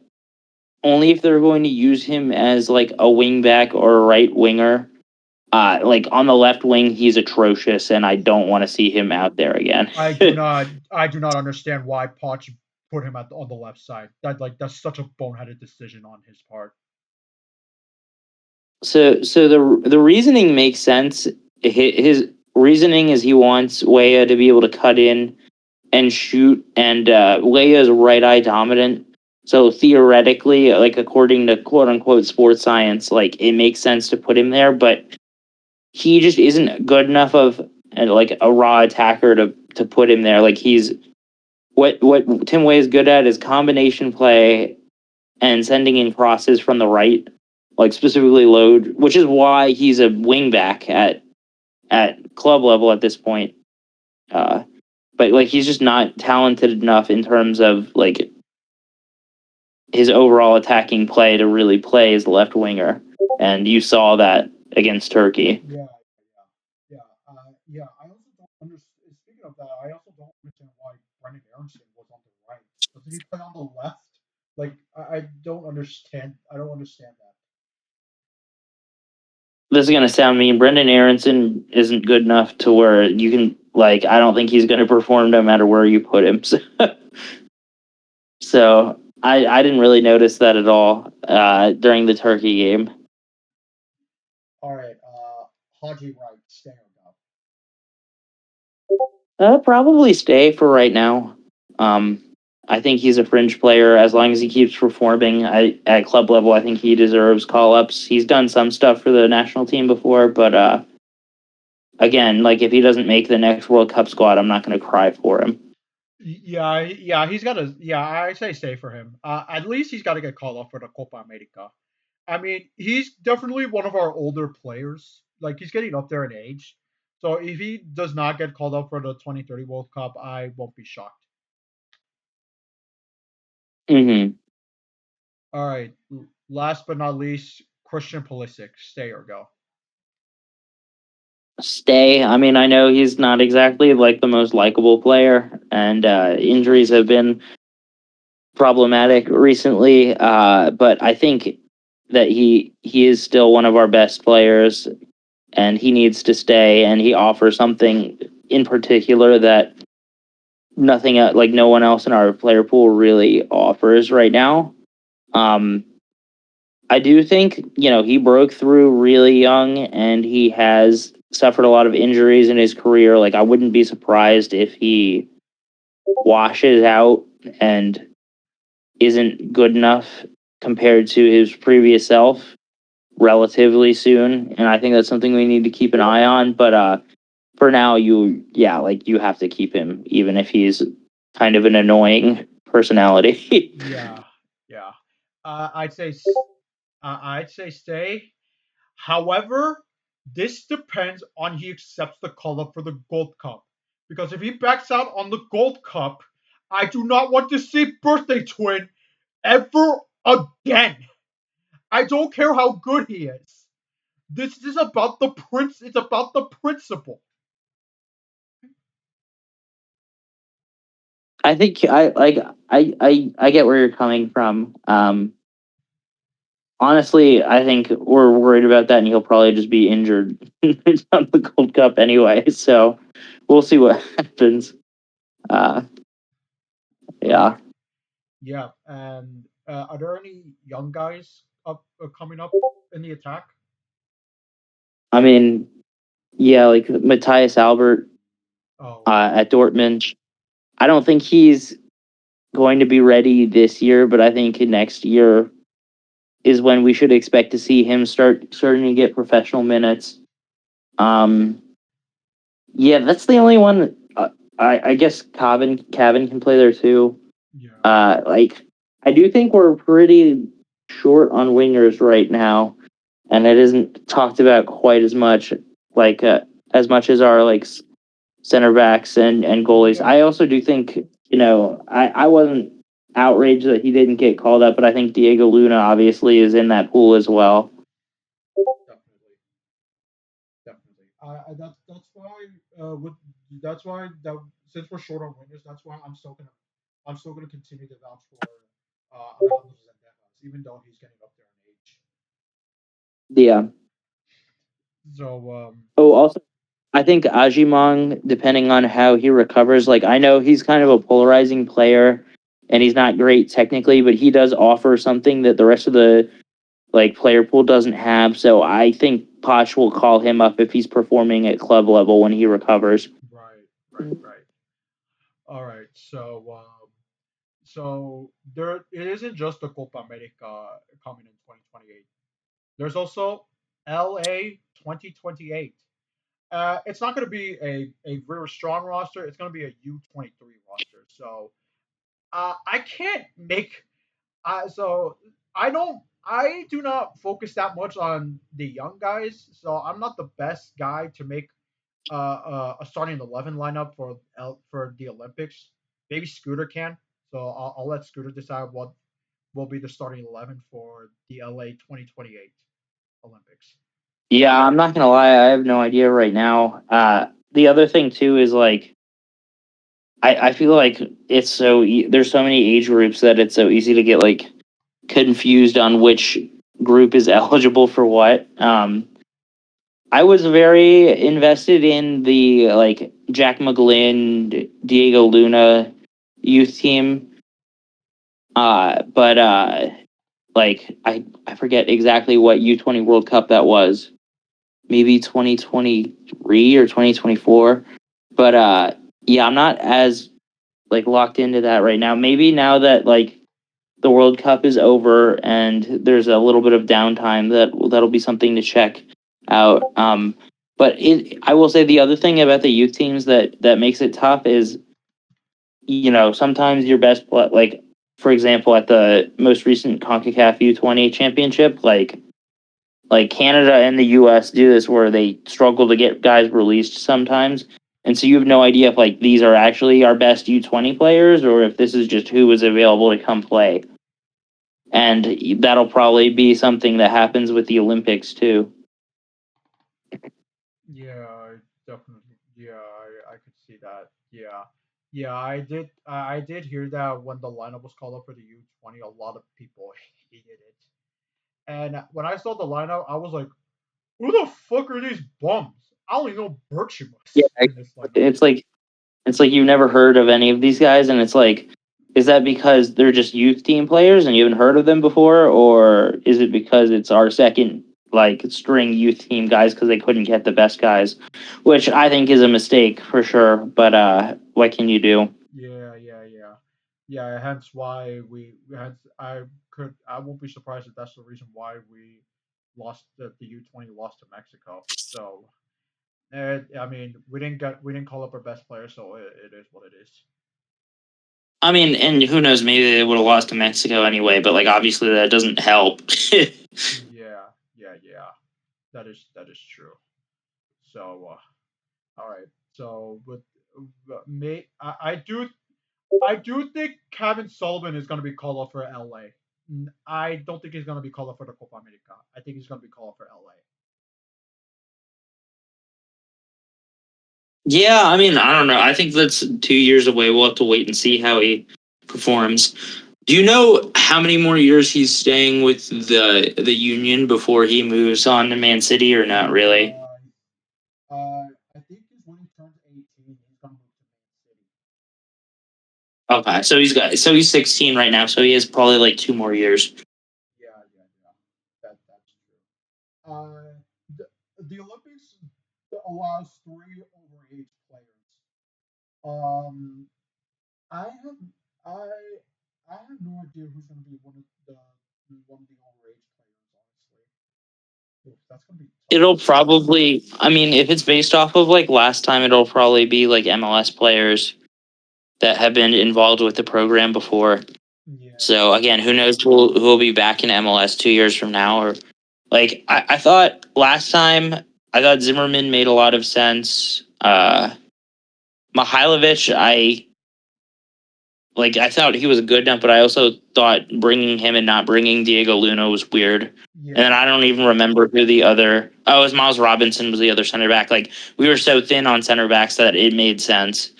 only if they're going to use him as like a wing back or a right winger. Like on the left wing, he's atrocious, and I don't want to see him out there again. I do not understand why Poch put him on the left side. That's such a boneheaded decision on his part. So the reasoning makes sense. His reasoning is he wants Weah to be able to cut in and shoot, and Weah is right eye dominant. So theoretically, like according to quote unquote sports science, like it makes sense to put him there, but he just isn't good enough of like a raw attacker to put him there. Like he's what Tim Way is good at is combination play and sending in crosses from the right, like specifically load, which is why he's a wingback at club level at this point. Uh, but like he's just not talented enough in terms of like his overall attacking play to really play as the left winger, and you saw that against Turkey. Yeah, yeah, yeah. I also don't understand. Speaking of that, I also don't understand why Brendan Aronson was on the right. Doesn't he play on the left? Like I don't understand. I don't understand that. This is gonna sound mean. Brendan Aronson isn't good enough to where you can like. I don't think he's gonna perform no matter where you put him. So I didn't really notice that at all during the Turkey game. All right, Haji Wright, stay or go. Probably stay for right now. Um, I think he's a fringe player as long as he keeps performing at club level. I think he deserves call ups. He's done some stuff for the national team before, but again, like if he doesn't make the next World Cup squad, I'm not going to cry for him. Yeah, yeah, he's got to. Yeah, I say stay for him. At least he's got to get called up for the Copa America. I mean, he's definitely one of our older players. Like he's getting up there in age. So if he does not get called up for the 2030 World Cup, I won't be shocked. Hmm. All right. Last but not least, Christian Pulisic, stay or go. Stay. I mean, I know he's not exactly like the most likable player, and injuries have been problematic recently. But I think that he is still one of our best players, and he needs to stay. And he offers something in particular that nothing like no one else in our player pool really offers right now. Um, I do think he broke through really young, and he has suffered a lot of injuries in his career. Like I wouldn't be surprised if he washes out and isn't good enough compared to his previous self relatively soon, and I think that's something we need to keep an eye on. But for now, like you have to keep him, even if he's kind of an annoying personality. Yeah, yeah. I'd say I'd say stay. However, this depends on he accepts the call up for the Gold Cup. Because if he backs out on the Gold Cup, I do not want to see birthday twin ever again. I don't care how good he is. This is about the prince. It's about the principle. I think I get where you're coming from. Honestly, I think we're worried about that, and he'll probably just be injured on the Gold Cup anyway. So we'll see what happens. Uh, All yeah, right. Yeah. And are there any young guys up coming up in the attack? I mean, yeah, like Matthias Albert Oh, at Dortmund. I don't think he's going to be ready this year, but I think next year is when we should expect to see him starting to get professional minutes. Um, yeah, that's the only one. I guess Cavan can play there too. yeah. Like I do think we're pretty short on wingers right now, and it isn't talked about quite like as much as our like center backs and goalies. Yeah, I also do think, I wasn't outraged that he didn't get called up, but I think Diego Luna obviously is in that pool as well. definitely, definitely. That's why with that's why that since we're short on wingers, that's why I'm still gonna continue to vouch for Alejandro Zendejas, even though he's getting up there in age. Yeah. So Oh, also, I think Ajimong, depending on how he recovers, like I know he's kind of a polarizing player and he's not great technically, but he does offer something that the rest of the like player pool doesn't have. So I think Poch will call him up if he's performing at club level when he recovers. right, right, right. All right. So there it isn't just the Copa America coming in 2028. There's also LA 2028. It's not going to be a very strong roster. It's going to be a U23 roster. So I can't make so I do not focus that much on the young guys. So I'm not the best guy to make a starting 11 lineup for the Olympics. Maybe Scooter can. So I'll let Scooter decide what will be the starting 11 for the LA 2028 Olympics. Yeah, I'm not gonna lie, I have no idea right now. The other thing too is like I feel like there's so many age groups that it's so easy to get like confused on which group is eligible for what. I was very invested in the like Jack McGlynn, Diego Luna youth team. But like I forget exactly what U20 World Cup that was. Maybe 2023 or 2024. But yeah, I'm not as like locked into that right now. Maybe now that like the World Cup is over and there's a little bit of downtime, that'll be something to check out. But I will say the other thing about the youth teams that makes it tough is, sometimes your best like for example at the most recent CONCACAF U20 championship, like Canada and the US do this where they struggle to get guys released sometimes. And so you have no idea if like these are actually our best U20 players or if this is just who was available to come play. And that'll probably be something that happens with the Olympics too. Yeah, definitely. Yeah, I could see that. Yeah, yeah, I did hear that when the lineup was called up for the U20, a lot of people hated it. And when I saw the lineup, I was like, "Who the fuck are these bums? I only know Yeah, Berchimus in this lineup." it's like you've never heard of any of these guys, and it's like, is that because they're just youth team players and you haven't heard of them before, or is it because it's our second like string youth team guys because they couldn't get the best guys, which I think is a mistake for sure. But what can you do? Yeah, yeah, yeah, yeah. Hence why hence I won't be surprised if that's the reason why we lost the U20 lost to Mexico. So I mean, we didn't call up our best player, so it is what it is. I mean, and who knows? Maybe they would have lost to Mexico anyway. But like, obviously, that doesn't help. Yeah, yeah, yeah. That is true. So all right. So with me, I do think Kevin Sullivan is going to be called up for LA. I don't think he's going to be called up for the Copa America. I think he's going to be called up for LA. Yeah, I mean, I don't know. I think that's 2 years away. We'll have to wait and see how he performs. Do you know how many more years he's staying with the Union before he moves on to Man City, or not really? I think is when he turns 18, he's going to move to Man City. Okay, so he's 16 right now, so he has probably like 2 more years. Yeah, yeah, yeah. That's true. The Olympics allows three overage players. Um, I have I I have no idea who's going to be one of the overage players. Honestly, oof, that's going to be tough. It'll probably, I mean, if it's based off of like last time, it'll probably be like MLS players that have been involved with the program before. Yeah, So again, who knows who'll be back in MLS 2 years from now, or Like I thought last time, I thought Zimmerman made a lot of sense. Mihailovic, I thought he was a good enough, but I also thought bringing him and not bringing Diego Luna was weird. And then Yeah, I don't even remember who the other. Oh, it was Miles Robinson was the other center back. Like we were so thin on center backs that it made sense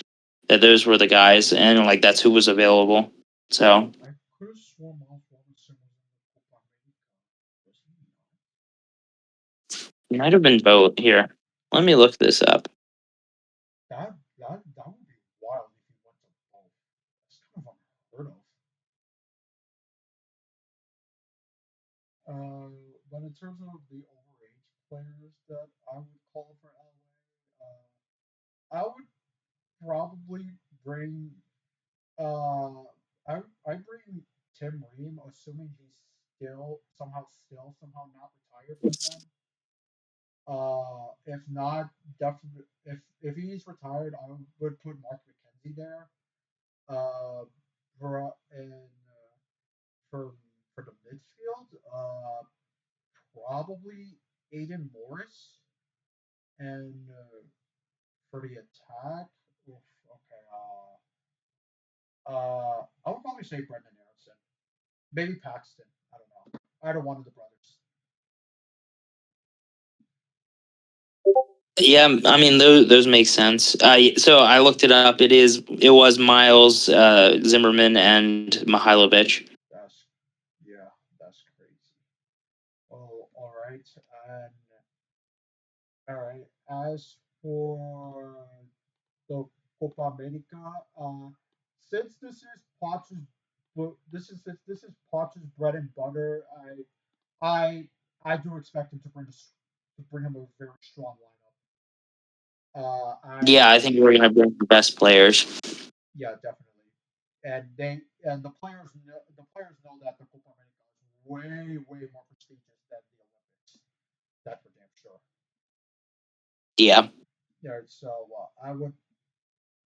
that those were the guys, and like that's who was available. So I could have sworn Miles Robinson was in the Copa America. Was he it might have been both. Here, let me look this up. not? That would be wild if he went to both. That's kind of unheard of. But in terms of the overage players that I would call for LA, I would probably bring uh I bring Tim Ream, assuming he's somehow not retired by then. If not, definitely if he's retired, I would put Mark McKenzie there. For and for for the midfield, probably Aiden Morris, and for the attack, oof, okay, I would probably say Brendan Aronson, maybe Paxton. I don't know. Either one of the brothers. Yeah, I mean those make sense. So I looked it up. It was Miles, Zimmerman, and Mihailovic. That's yeah, that's crazy. Oh, all right, and all right. As for the Copa America, since this is Poch's bread and butter, I I do expect him to bring him a very strong lineup. Yeah, I I think we're gonna bring the best players. Yeah, definitely, and the players know that the Copa America is way more prestigious than the Olympics. That's for damn sure. Yeah, Yeah, so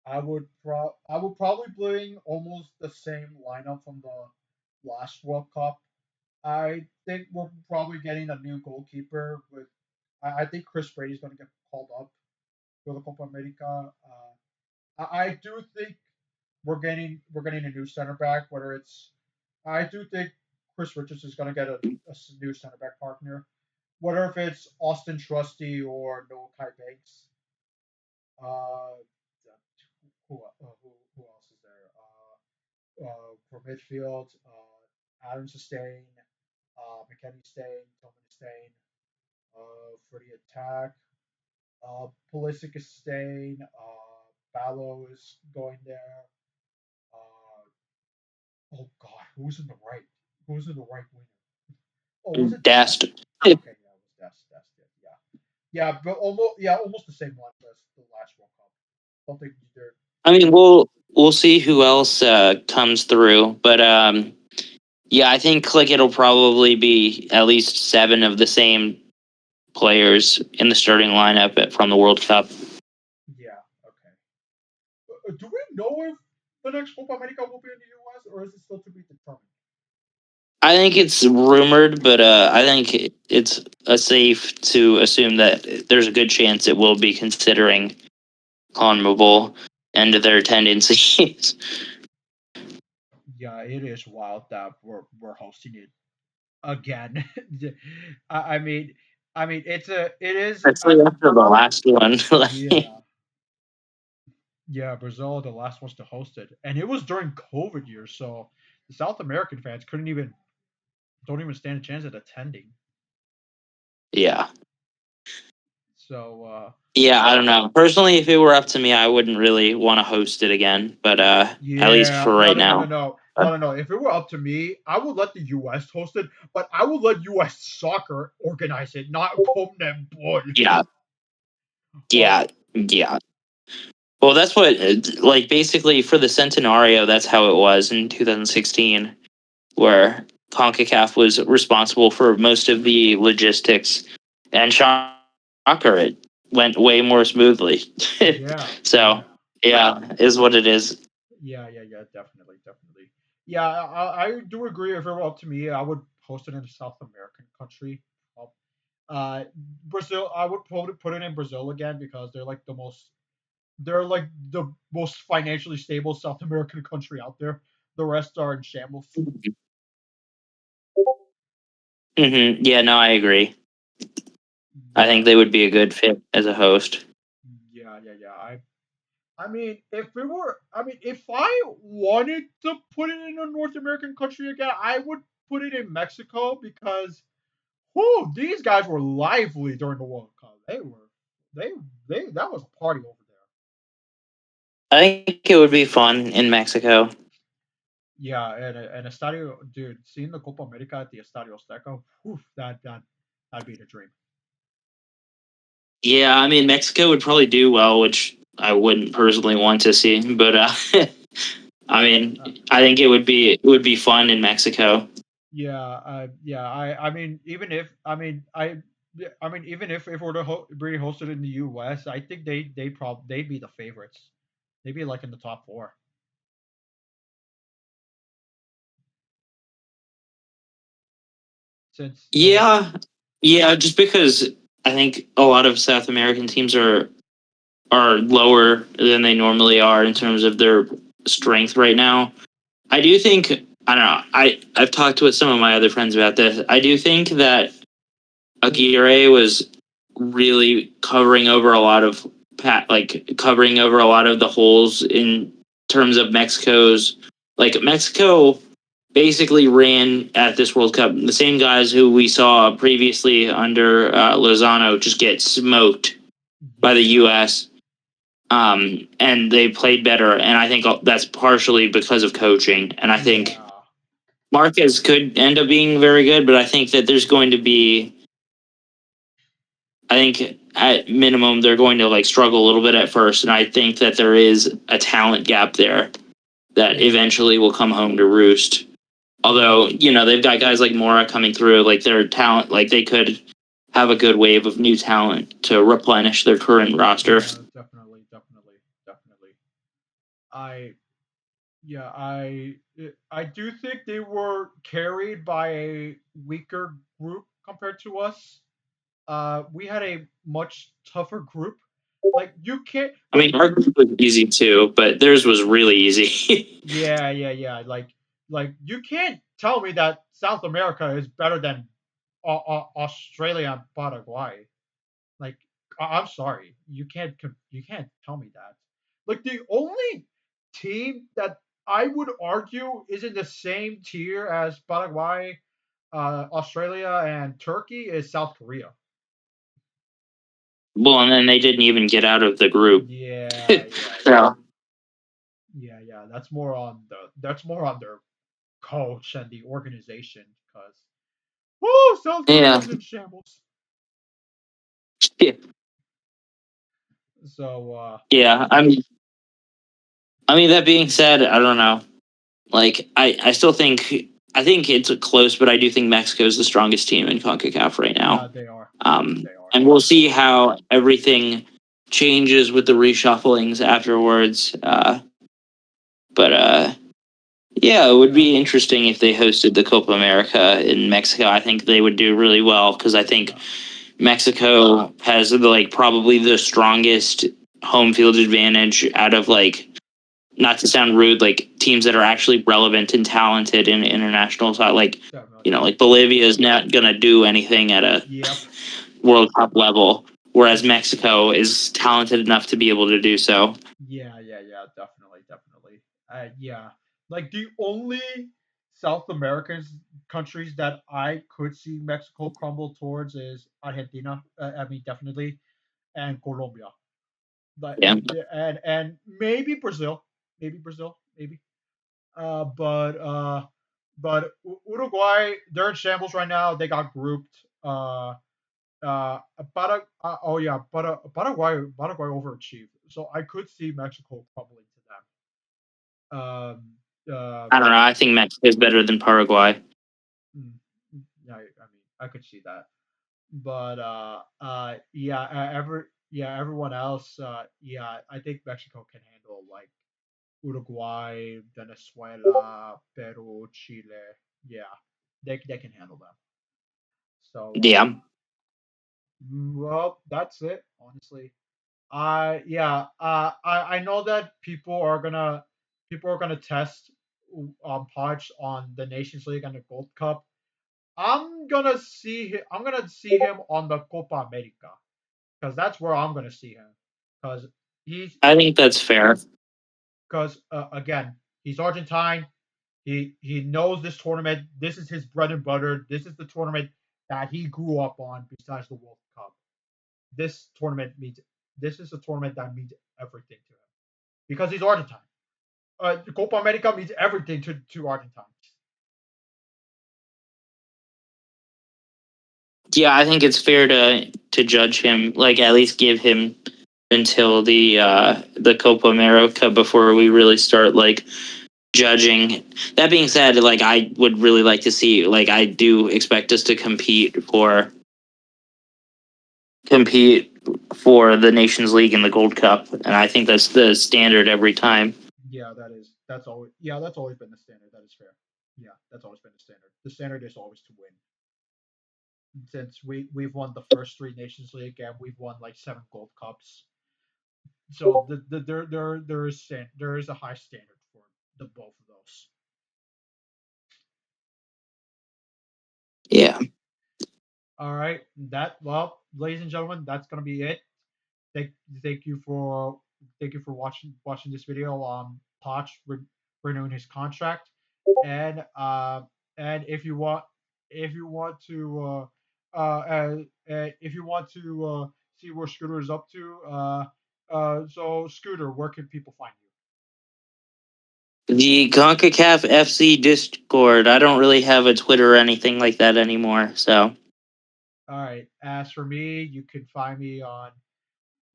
I would probably bring almost the same lineup from the last World Cup. I think we're probably getting a new goalkeeper with. I think Chris Brady's going to get called up for the Copa America. I do think we're getting a new center back. Whether it's I do think Chris Richards is going to get a new center back partner. Whether if it's Austin Trusty or Noah Kai Banks. Uh, who else is there? For midfield, Adam Sustain, McKenny Stain, Tillman Stain. For the attack, Pulisic is staying. Ballo is going there. Oh God, who's in the right? Who's in the right winger? Oh, was it Dast. Dest? Okay, yeah, it was Dest. Yeah, yeah, but almost the same one as the last World Cup. Don't think either. I mean, we'll see who else comes through, but yeah, I think like it'll probably be at least 7 of the same players in the starting lineup from the World Cup. Yeah, okay. Do we know if the next Copa America will be in the U.S. or is it still to be determined? I think it's rumored, but I think it's safe to assume that there's a good chance it will be, considering CONMEBOL and their tendencies. Yeah, it is wild that we're hosting it again. I mean, it is. Especially after the last one. Yeah, yeah. Brazil, the last ones to host it, and it was during COVID years, so the South American fans don't even stand a chance at attending. Yeah. So Yeah, I don't know. Personally, if it were up to me, I wouldn't really want to host it again, but at least yeah, for right now. no. If it were up to me, I would let the U.S. host it, but I would let U.S. Soccer organize it, not CONMEBOL. Yeah. Oh, Yeah. Yeah. Well, that's what, like, basically for the Centenario, that's how it was in 2016, where CONCACAF was responsible for most of the logistics. And shocker, it went way more smoothly. yeah, So, yeah. yeah, is what it is. Yeah, definitely. Yeah, I do agree. If it were up to me, I would host it in a South American country. Uh, Brazil, I would probably put it in Brazil again because they're like the most financially stable South American country out there. The rest are in shambles. Yeah, no, I agree. I Yeah, think they would be a good fit as a host. yeah. I mean, if I wanted to put it in a North American country again, I would put it in Mexico because, whoo, these guys were lively during the World Cup. They, that was a party over there. I think it would be fun in Mexico. Yeah, and Estadio, dude, seeing the Copa America at the Estadio Azteca, whew, that'd be the dream. Yeah, I mean Mexico would probably do well, which I wouldn't personally want to see, but I mean, Uh, I think it would be fun in Mexico. I mean, even if I mean, I mean, even if it were to be hosted in the U.S., I think they'd be the favorites. They'd be like in the top four. Since Yeah, yeah, just because I think a lot of South American teams are lower than they normally are in terms of their strength right now. I do think I don't know. I've talked with some of my other friends about this. I do think that Aguirre was really covering over a lot of covering over a lot of the holes in terms of Mexico basically ran at this World Cup. The same guys who we saw previously under Lozano just get smoked by the yeah, U.S. And they played better, and I think that's partially because of coaching. And I think yeah, Marquez could end up being very good, but I think that there's going to be I think at minimum they're going to like struggle a little bit at first, and I think that there is a talent gap there that yeah, eventually will come home to roost. yeah, Although they've got guys like Mora coming through, like their talent, like they could have a good wave of new talent to replenish their current roster. yeah. Definitely. I Yeah, I do think they were carried by a weaker group compared to us. We had a much tougher group. Like you can't I like mean, our group was easy too, but theirs was really easy. yeah. Like you can't tell me that South America is better than Australia and Paraguay. Like I'm sorry, you can't tell me that. Like the only team that I would argue is in the same tier as Paraguay, Australia, and Turkey is South Korea. Well, and then they didn't even get out of the group. So Yeah. That's more on their coach and the organization because whoo, South yeah, Korea's in shambles. yeah, So yeah. I mean that being said, I don't know. Like I still think it's close, but I do think Mexico is the strongest team in CONCACAF right yeah, now. they are. They are. And we'll see how everything changes with the reshufflings afterwards. But yeah, it would Yeah, be interesting if they hosted the Copa America in Mexico. I think they would do really well because I think yeah, Mexico has probably the strongest home field advantage out of not to sound rude, like teams that are actually relevant and talented in international side. definitely. Like Bolivia is not gonna do anything at a Yep. World Cup level, whereas Mexico is talented enough to be able to do so. Definitely. Yeah, like the only South American countries that I could see Mexico crumble towards is Argentina. I mean, definitely, and Colombia. But Yeah, and maybe Brazil, maybe. Uh, but uh, but Uruguay, they're in shambles right now. They got grouped. Oh yeah, Paraguay overachieved. So I could see Mexico crumbling to them. I don't know. I think Mexico is better than Paraguay. Mm, yeah, I mean, I could see that. But yeah, everyone else, yeah, I think Mexico can handle like Uruguay, Venezuela, Peru, Chile. Yeah, they can handle them. So Yeah. Well, that's it. Honestly, I yeah. I know that people are gonna test Poch on the Nations League and the Gold Cup. I'm gonna see him on the Copa America because that's where I'm gonna see him because he's I think that's fair. because again he's Argentine. He knows this tournament. This is his bread and butter. This is the tournament that he grew up on. Besides the World Cup, this tournament means this is a tournament that means everything to him because he's Argentine. The Copa America means everything to Argentines. Yeah, I think it's fair to judge him, like at least give him until the Copa America before we really start like judging. That being said, like I would really like to see, like I do expect us to compete for the Nations League and the Gold Cup, and I think that's the standard every time. Yeah, that's always been the standard. That is fair. Yeah, that's always been the standard. The standard is always to win. Since we've won the first three Nations League and we've won like 7 Gold Cups, so there is a high standard for the both of those. Yeah. All right, ladies and gentlemen, that's gonna be it. Thank thank you for thank you for watching this video on Poch renewing his contract, and if you want to if you want to see where Scooter is up to, so Scooter, where can people find you? The CONCACAF FC Discord. I don't really have a Twitter or anything like that anymore, so All right. As for me, you can find me on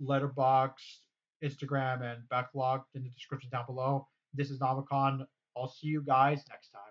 Letterboxd, Instagram, and Backlog in the description down below. This is Nomicon. I'll see you guys next time.